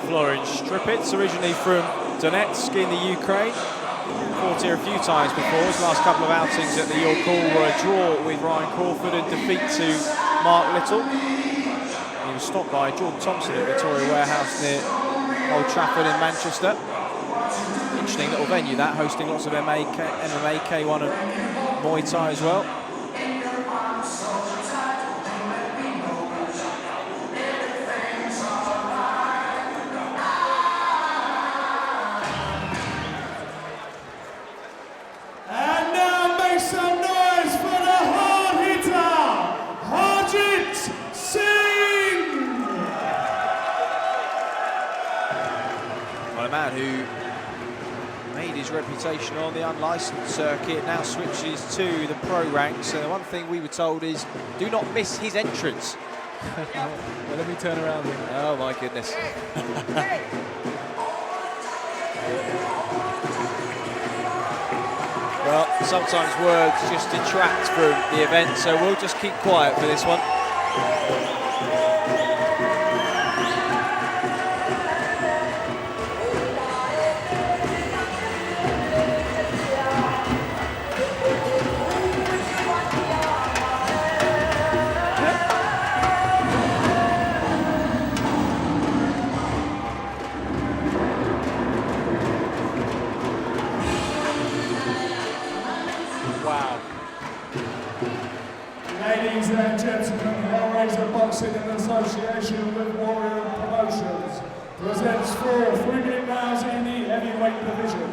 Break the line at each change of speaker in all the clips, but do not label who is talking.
Florins Stripits, originally from Donetsk in the Ukraine. Fought here a few times before. His last couple of outings at the York Hall were a draw with Ryan Crawford and defeat to Mark Little. He was stopped by Jordan Thompson at Victoria Warehouse near Old Trafford in Manchester. Interesting little venue that, hosting lots of MMA, K1 and Muay Thai as well.
And now make some noise for the hard hitter, Harjit Singh!
Well, a man who made his reputation on the unlicensed circuit, now switches to the pro ranks. And the one thing we were told is, do not miss his entrance.
Well, let me turn around then.
Oh my goodness. Well, sometimes words just detract from the event, so we'll just keep quiet for this one.
Ladies and gentlemen, Hellraiser Boxing in association with Warrior Promotions presents 4 3-minute rounds in the heavyweight division.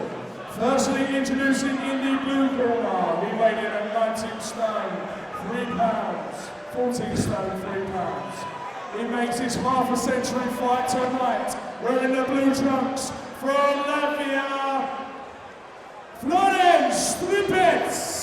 Firstly, introducing in the blue corner, he weighed in at 19 stone, 3 pounds, 14 stone, 3 pounds. He makes his half-a-century fight tonight, wearing the blue trunks from Latvia, Florins Stripits.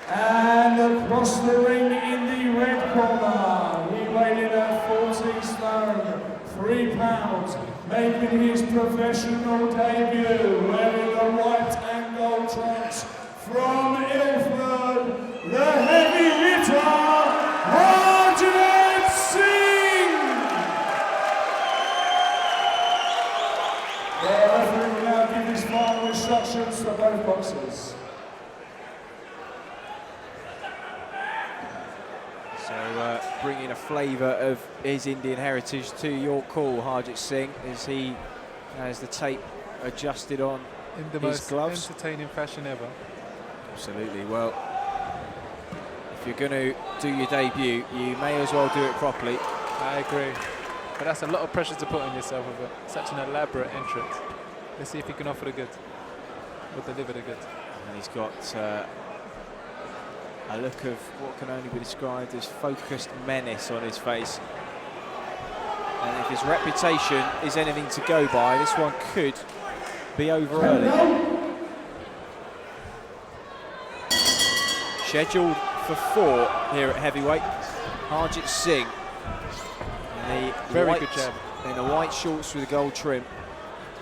And across the ring in the red corner, he weighed in at 14 stone, 3 pounds, making his professional debut, wearing the white and gold trunks from Ilford, the heavy hitter, Harjit Singh! The referee will now give his final instructions to both boxers.
So bringing a flavour of his Indian heritage to York Hall, Harjit Singh, as he has the tape adjusted on
In the
his
most
gloves.
entertaining fashion ever.
Absolutely. Well, if you're going to do your debut, you may as well do it properly.
I agree. But that's a lot of pressure to put on yourself with such an elaborate entrance. Let's see if he can offer the goods, or deliver the goods.
And he's got a look of what can only be described as focused menace on his face. And if his reputation is anything to go by, this one could be over early. Scheduled for 4 here at heavyweight, Harjit Singh. In the
Very good jab.
In the white shorts with a gold trim.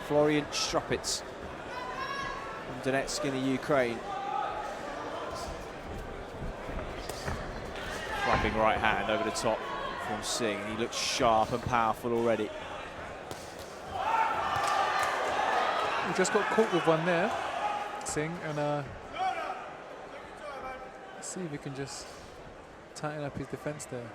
Florins Stripits from Donetsk in the Ukraine. Flapping right hand over the top from Singh. He looks sharp and powerful already.
He just got caught with one there, Singh, and let's see if he can just tighten up his defense there.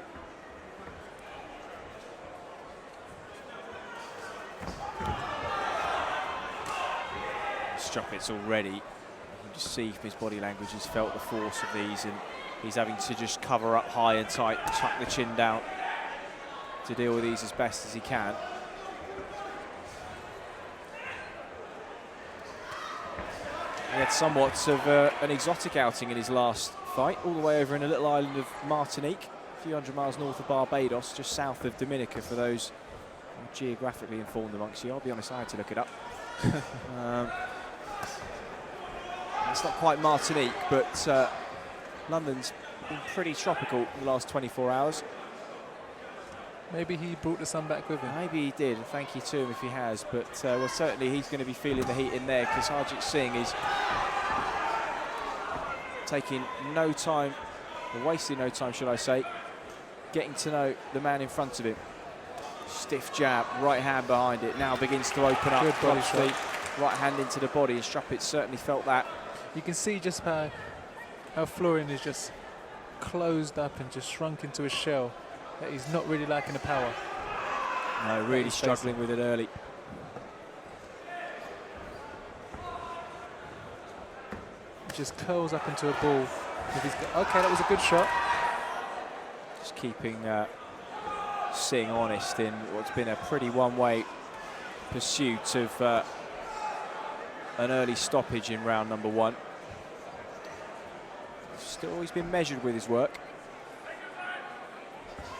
Strupits already. You can just see if his body language has felt the force of these, and he's having to just cover up high and tight, tuck the chin down to deal with these as best as he can. He had somewhat of an exotic outing in his last fight, all the way over in a little island of Martinique, a few hundred miles north of Barbados, just south of Dominica for those geographically informed amongst you. I'll be honest, I had to look it up. It's not quite Martinique, but London's been pretty tropical in the last 24 hours.
Maybe he brought the sun back with him.
Maybe he did, and thank you to him if he has. But well, certainly he's going to be feeling the heat in there, because Harjit Singh is taking no time, or wasting no time, should I say, getting to know the man in front of him. Stiff jab, right hand behind it. Now begins to open up.
Good body shot.
The right hand into the body, and Strupits certainly felt that.
You can see just how Florin is just closed up and just shrunk into a shell, that he's not really liking the power.
No, really struggling with it early.
Just curls up into a ball. Okay, that was a good shot.
Just keeping Singh honest in what's been a pretty one-way pursuit of an early stoppage in round number 1. Still always been measured with his work.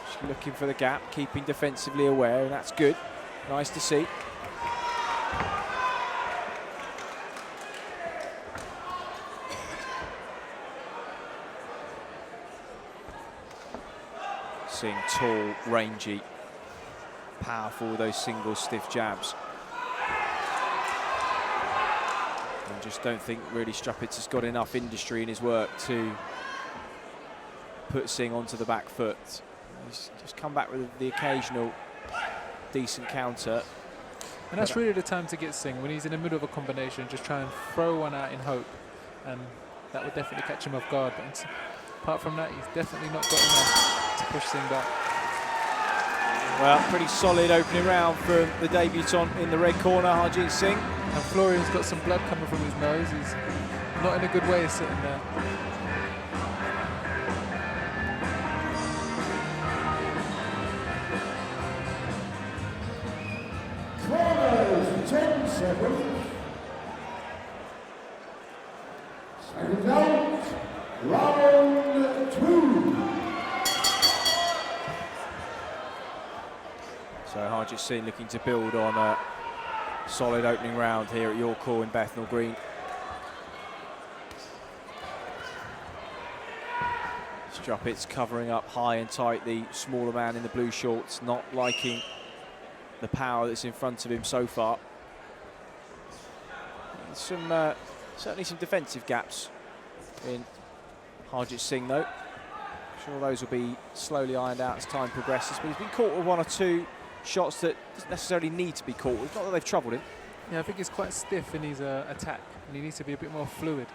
Just looking for the gap, keeping defensively aware, and that's good. Nice to see. Singh tall, rangy, powerful with those single stiff jabs. And just don't think really Strupits has got enough industry in his work to put Singh onto the back foot. He's just come back with the occasional decent counter.
And that's really the time to get Singh, when he's in the middle of a combination, just try and throw one out in hope, and that would definitely catch him off guard. But apart from that, he's definitely not got enough to push Singh back.
Well, pretty solid opening round from the debutant in the red corner, Harjit Singh.
And Florin's got some blood coming from his nose. He's not in a good way sitting there.
Corners, 10 seconds. Seconds out, round 2.
So Harjit Singh looking to build on a solid opening round here at York Hall in Bethnal Green. Strupits covering up high and tight, the smaller man in the blue shorts, not liking the power that's in front of him so far. Some certainly some defensive gaps in Harjit Singh though. I'm sure those will be slowly ironed out as time progresses, but he's been caught with 1 or 2 shots that doesn't necessarily need to be caught with. Not that they've troubled him.
Yeah, I think he's quite stiff in his attack, and he needs to be a bit more fluid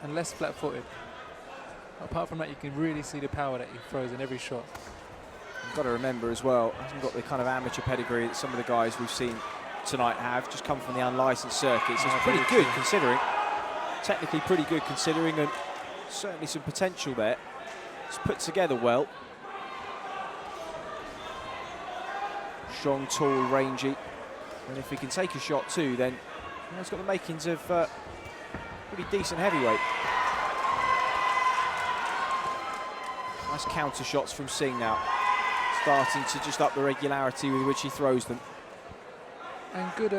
and less flat-footed. Apart from that, you can really see the power that he throws in every shot.
You've got to remember as well, he hasn't got the kind of amateur pedigree that some of the guys we've seen tonight have, just come from the unlicensed circuits. It's pretty good considering, technically pretty good considering, and certainly some potential there. It's put together well. Strong, tall, rangy, and if he can take a shot too, then he's got the makings of pretty decent heavyweight. Nice counter shots from Singh now, starting to just up the regularity with which he throws them.
And good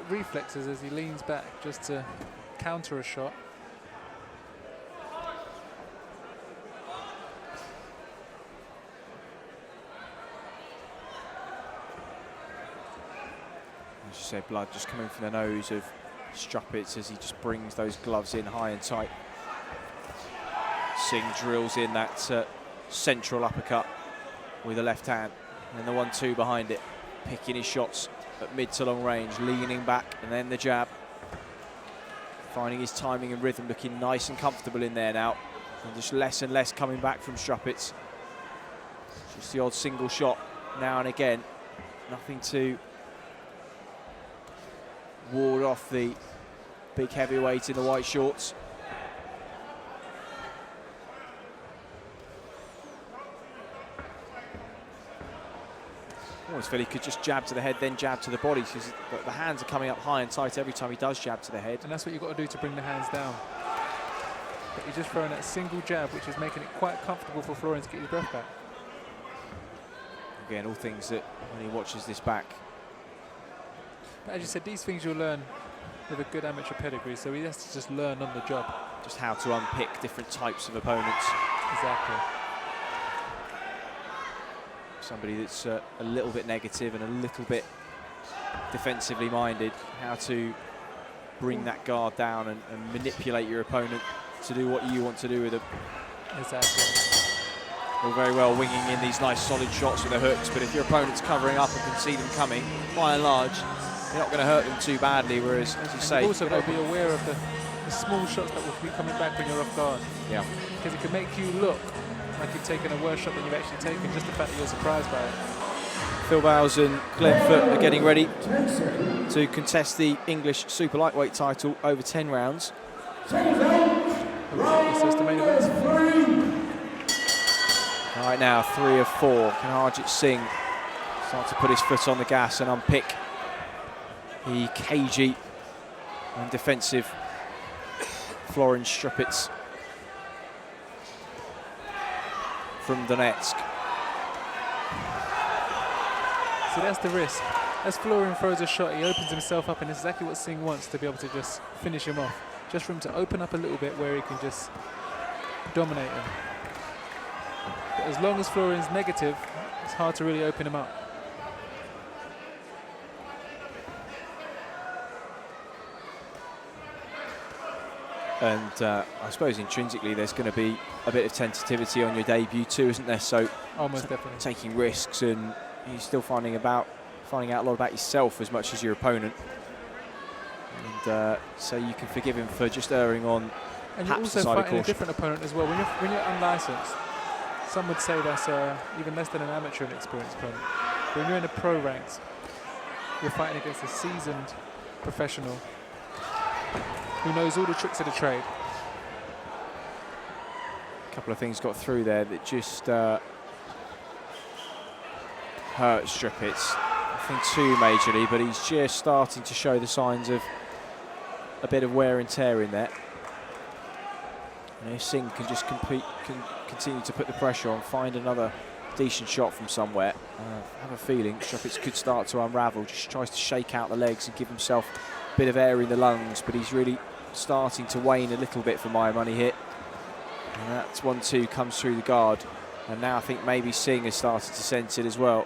reflexes as he leans back just to counter a shot.
As you say, blood just coming from the nose of Strupits as he just brings those gloves in high and tight. Singh drills in that central uppercut with the left hand, and then the 1-2 behind it, picking his shots at mid to long range, leaning back, and then the jab. Finding his timing and rhythm, looking nice and comfortable in there now, and just less and less coming back from Strupits. Just the odd single shot now and again, nothing to ward off the big heavyweight in the white shorts. Almost feel he could just jab to the head, then jab to the body, because the hands are coming up high and tight every time he does jab to the head.
And that's what you've got to do to bring the hands down. But he's just throwing that single jab, which is making it quite comfortable for Florins to get his breath back.
Again, all things that when he watches this back.
But as you said, these things you'll learn with a good amateur pedigree, so he has to just learn on the job.
Just how to unpick different types of opponents.
Exactly.
Somebody that's a little bit negative and a little bit defensively minded, how to bring that guard down and manipulate your opponent to do what you want to do with them.
Exactly.
All very well winging in these nice solid shots with the hooks, but if your opponent's covering up and can see them coming, by and large, you're not going to hurt them too badly, whereas, as you say...
You've also got to be aware of the small shots that will be coming back when you're off guard.
Yeah.
Because it can make you look like you've taken a worse shot than you've actually taken, just the fact that you're surprised by it.
Phil Bowles and Glenn Foot are getting ready to contest the English super lightweight title over 10 rounds.
This is the main event.
Right now, 3 of 4. Can Harjit Singh start to put his foot on the gas and unpick the cagey and defensive Florins Stripits from Donetsk?
So that's the risk. As Florin throws a shot, he opens himself up, and it's exactly what Singh wants, to be able to just finish him off. Just for him to open up a little bit where he can just dominate him. But as long as Florin's negative, it's hard to really open him up.
And I suppose intrinsically there's going to be a bit of tentativity on your debut too, isn't there? So
Almost definitely.
taking risks, and you're still finding out a lot about yourself as much as your opponent. And so you can forgive him for just erring on
And you're
perhaps the
also
side of
fighting a
caution.
different opponent as well. When you're unlicensed, some would say that's even less than an amateur and experienced opponent. When you're in the pro ranks, you're fighting against a seasoned professional who knows all the tricks of the trade.
A couple of things got through there that just hurt Strupits. Nothing too majorly, but he's just starting to show the signs of a bit of wear and tear in there. And if Singh can just continue to put the pressure on, find another decent shot from somewhere, I have a feeling Strupits could start to unravel. Just tries to shake out the legs and give himself a bit of air in the lungs, but he's really starting to wane a little bit for my money here. And that's 1-2 comes through the guard, and now I think maybe Singh has started to sense it as well.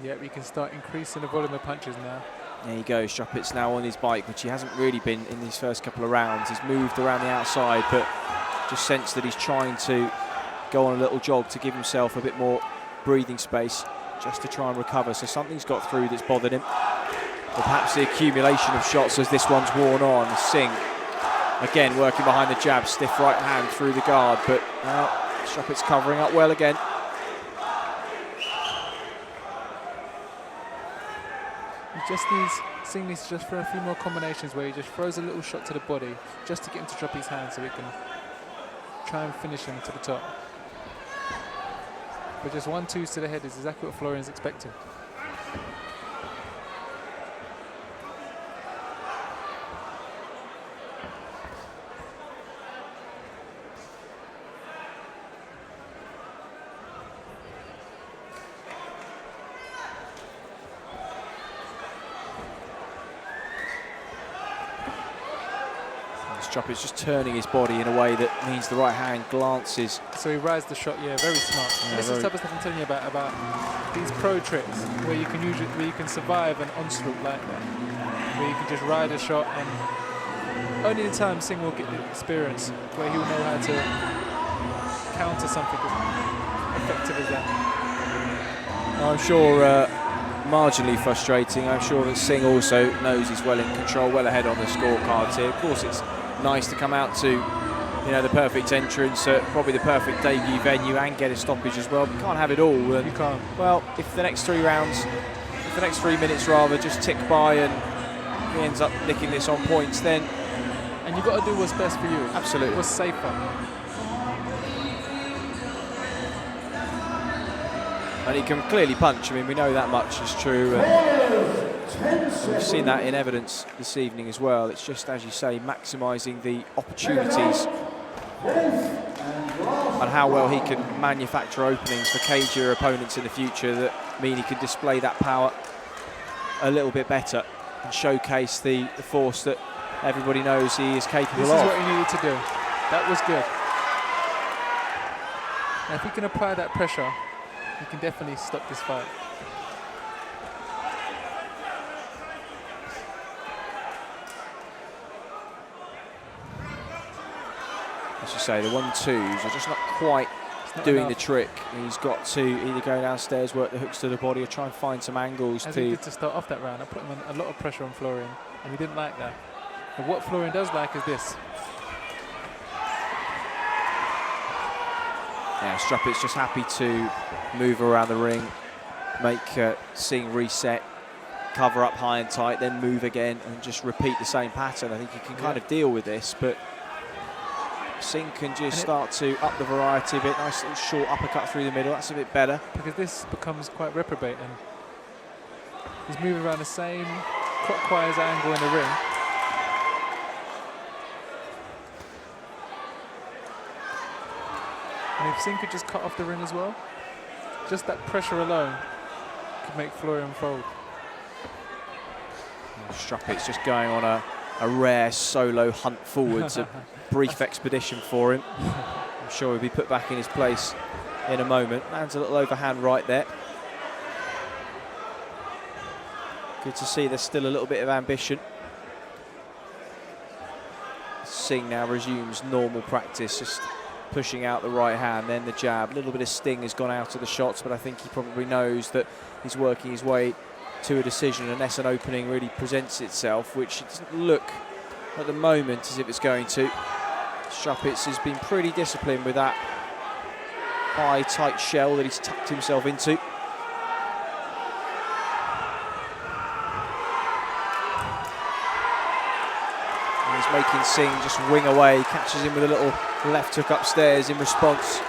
Yeah, we can start increasing the volume of punches now.
There you go, Strupits now on his bike, which he hasn't really been in these first couple of rounds. He's moved around the outside, but just sense that he's trying to go on a little jog to give himself a bit more breathing space, just to try and recover. So something's got through that's bothered him. Or perhaps the accumulation of shots as this one's worn on. Singh, again, working behind the jab, stiff right hand through the guard, but now Strupits covering up well again.
Singh needs to just throw a few more combinations where he just throws a little shot to the body just to get him to drop his hand so he can try and finish him to the top. But just 1-2s to the head is exactly what Florin's expecting.
Strupits just turning his body in a way that means the right hand glances.
So he rides the shot, yeah, very smart.
Yeah,
This is the type of stuff I'm telling you about these pro tricks where you can survive an onslaught like that, where you can just ride a shot, and only in time Singh will get the experience where he'll know how to counter something as effective as that.
I'm sure marginally frustrating. I'm sure that Singh also knows he's well in control, well ahead on the scorecards here. Of course, it's nice to come out to, the perfect entrance at probably the perfect debut venue and get a stoppage as well. But you can't have it all. And,
You can't.
well, if the next 3 minutes rather, just tick by and he ends up nicking this on points, then
And you've got to do what's best for you.
Absolutely.
What's safer.
and he can clearly punch. I mean, we know that much is true. We've seen that in evidence this evening as well. It's just, as you say, maximising the opportunities and how well he can manufacture openings for cagier opponents in the future that mean he can display that power a little bit better and showcase the force that everybody knows he is capable of.
This is what he needed to do. That was good. Now, if he can apply that pressure, he can definitely stop this fight.
As you say, the 1-2s are just not quite doing the trick. He's got to either go downstairs, work the hooks to the body, or try and find some angles
As he did to start off that round. I put him on a lot of pressure on Florian, and he didn't like that. But what Florian does like is this.
Yeah, Strupits just happy to move around the ring, make Singh reset, cover up high and tight, then move again, and just repeat the same pattern. I think he can kind of deal with this, but Singh can just start to up the variety a bit. Nice little short uppercut through the middle. That's a bit better.
Because this becomes quite reprobate, and he's moving around the same clockwise angle in the ring. And if Singh could just cut off the ring as well, just that pressure alone could make Florian fold.
Strupits just going on a rare solo hunt forwards, a brief expedition for him. I'm sure he'll be put back in his place in a moment. Lands a little overhand right there. Good to see there's still a little bit of ambition. Singh now resumes normal practice, just pushing out the right hand, then the jab. A little bit of sting has gone out of the shots, but I think he probably knows that he's working his way to a decision unless an opening really presents itself, which it doesn't look at the moment as if it's going to. Strupits has been pretty disciplined with that high, tight shell that he's tucked himself into. And he's making Singh just wing away, catches him with a little left hook upstairs in response.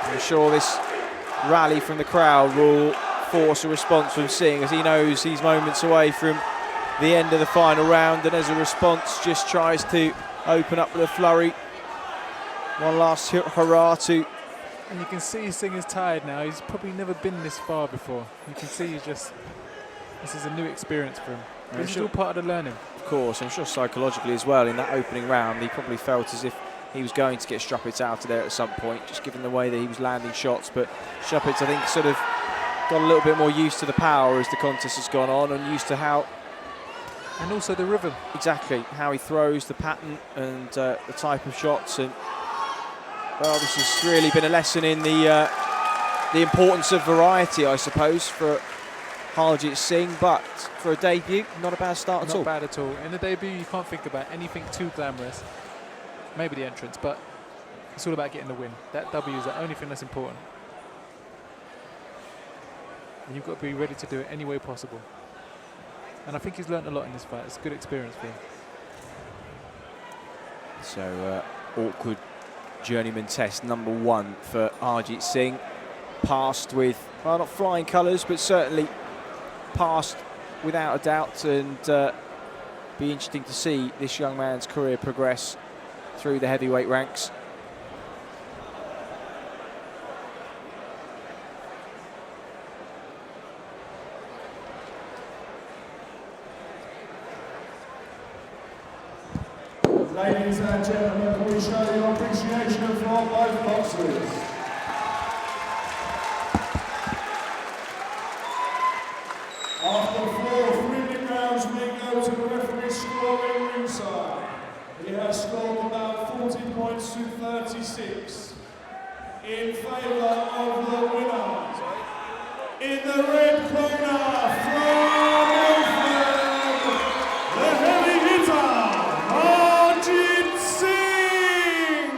I'm sure this rally from the crowd will force a response from Singh, as he knows he's moments away from the end of the final round, and as a response just tries to open up with a flurry. One last hurrah to...
And you can see Singh is tired now. He's probably never been this far before. You can see this is a new experience for him. This is all part of the learning.
Of course, I'm sure psychologically as well, in that opening round, he probably felt as if he was going to get Strupits out of there at some point, just given the way that he was landing shots. But Strupits, I think, sort of got a little bit more used to the power as the contest has gone on, and used to how...
And also the rhythm.
Exactly, how he throws, the pattern, and the type of shots. And well, this has really been a lesson in the importance of variety, I suppose, for Harjit Singh. But for a debut, not a bad start at all.
Not bad at all. In the debut, you can't think about anything too glamorous. Maybe the entrance, but it's all about getting the win. That W is the only thing that's important. And you've got to be ready to do it any way possible. And I think he's learned a lot in this fight. It's a good experience for him.
So, awkward journeyman test number one for Harjit Singh. Passed with, well, not flying colours, but certainly passed without a doubt. And be interesting to see this young man's career progress through the heavyweight ranks.
Ladies and gentlemen, can we show your appreciation for both boxers? After 4 3-minute rounds, we go to the referee's scoring ringside. He has scored about 40 points to 36 in favour of the winner. In the red corner, from Mammoth, the heavy hitter, Harjit Singh!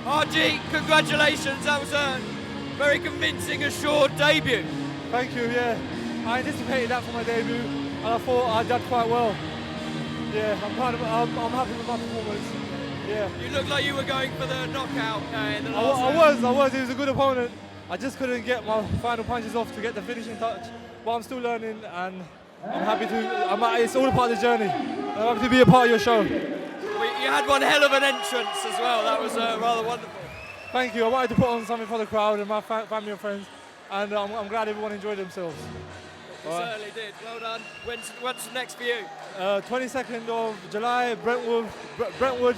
Harjit, congratulations, that was a very convincing, assured debut.
Thank you, yeah. I anticipated that for my debut, and I thought I did quite well. Yeah, I'm happy with my performance. Yeah.
You looked like you were going for the knockout in the last round.
I was. He was a good opponent. I just couldn't get my final punches off to get the finishing touch. But I'm still learning, and I'm happy to. It's all a part of the journey. I'm happy to be a part of your show.
You had one hell of an entrance as well. That was rather wonderful.
Thank you. I wanted to put on something for the crowd and my family and friends, and I'm glad everyone enjoyed themselves.
You certainly did. Well done. When's next for you?
22nd of July, Brentwood.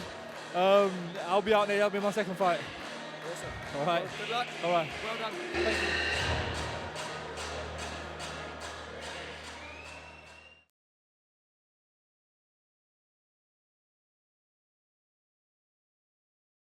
I'll be out there. That'll be my second fight.
Awesome.
All right.
Well, good luck.
All right.
Well done. Thank you.